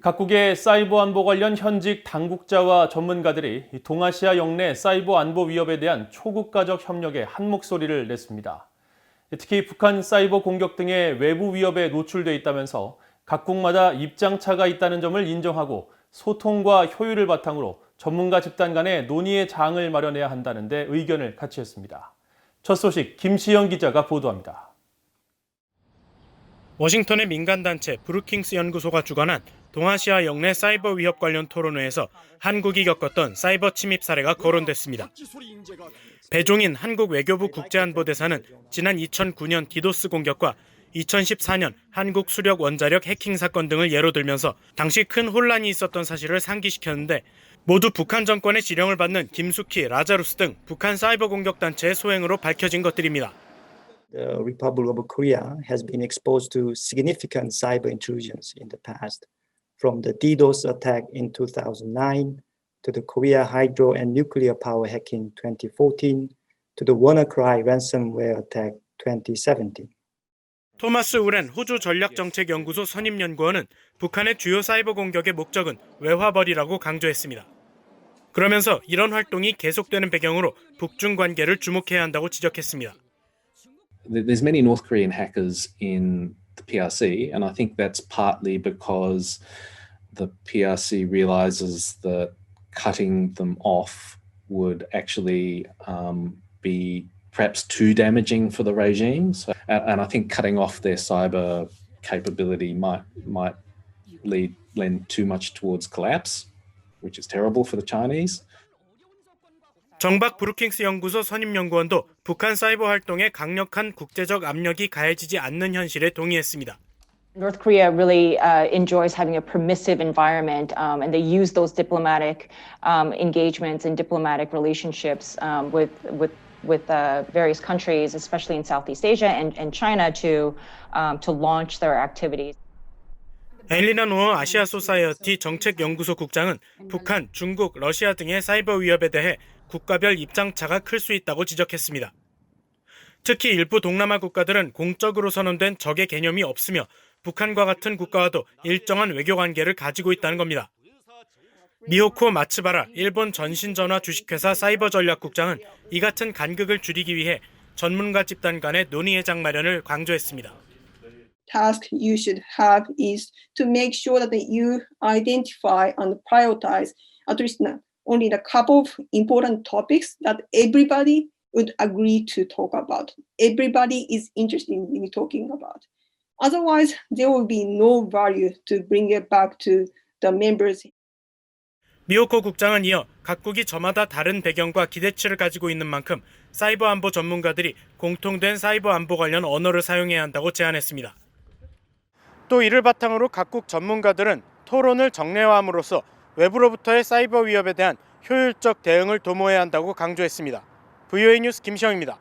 각국의 사이버 안보 관련 현직 당국자와 전문가들이 동아시아 영내 사이버 안보 위협에 대한 초국가적 협력에 한 목소리를 냈습니다. 특히 북한 사이버 공격 등의 외부 위협에 노출돼 있다면서 각국마다 입장차가 있다는 점을 인정하고 소통과 효율을 바탕으로 전문가 집단 간의 논의의 장을 마련해야 한다는 데 의견을 같이 했습니다. 첫 소식 김시영 기자가 보도합니다. 워싱턴의 민간단체 브루킹스 연구소가 주관한 동아시아 영내 사이버 위협 관련 토론회에서 한국이 겪었던 사이버 침입 사례가 거론됐습니다. 배종인 한국 외교부 국제안보대사는 지난 2009년 디도스 공격과 2014년 한국 수력 원자력 해킹 사건 등을 예로 들면서 당시 큰 혼란이 있었던 사실을 상기시켰는데 모두 북한 정권의 지령을 받는 김숙희, 라자루스 등 북한 사이버 공격 단체의 소행으로 밝혀진 것들입니다. The Republic of Korea has been exposed to significant cyber intrusions in the past, from the DDoS attack in 2009 to the Korea hydro and nuclear power hacking 2014 to the WannaCry ransomware attack 2017. 토마스 우렌 호주 전략정책연구소 선임연구원은 북한의 주요 사이버 공격의 목적은 외화벌이라고 강조했습니다. 그러면서 이런 활동이 계속되는 배경으로 북중 관계를 주목해야 한다고 지적했습니다. There's many North Korean hackers in the PRC, and I think that's partly because the PRC realizes that cutting them off would actually be perhaps too damaging for the regime. And I think cutting off their cyber capability might lend too much towards collapse, which is terrible for the Chinese. 정박 브루킹스 연구소 선임연구원도 북한 사이버 활동에 강력한 국제적 압력이 가해지지 않는 현실에 동의했습니다. North Korea really enjoys having a permissive environment, and they use those diplomatic engagements and diplomatic relationships with various countries, especially in Southeast Asia and China, to launch their activities. 엘리나 노어 아시아 소사이어티 정책연구소 국장은 북한, 중국, 러시아 등의 사이버 위협에 대해 국가별 입장차가 클 수 있다고 지적했습니다. 특히 일부 동남아 국가들은 공적으로 선언된 적의 개념이 없으며 북한과 같은 국가와도 일정한 외교 관계를 가지고 있다는 겁니다. 미호코 마츠바라 일본 전신전화 주식회사 사이버 전략국장은 이 같은 간극을 줄이기 위해 전문가 집단 간의 논의의 장 마련을 강조했습니다. Task you should have is to make sure that you identify and prioritize at least only the couple of important topics that everybody would agree to talk about. Everybody is interested in talking about. Otherwise, there will be no value to bring it back to the members. 미호코 국장은 이어 각국이 저마다 다른 배경과 기대치를 가지고 있는 만큼 사이버 안보 전문가들이 공통된 사이버 안보 관련 언어를 사용해야 한다고 제안했습니다. 또 이를 바탕으로 각국 전문가들은 토론을 정례화함으로써 외부로부터의 사이버 위협에 대한 효율적 대응을 도모해야 한다고 강조했습니다. VOA 뉴스 김시영입니다.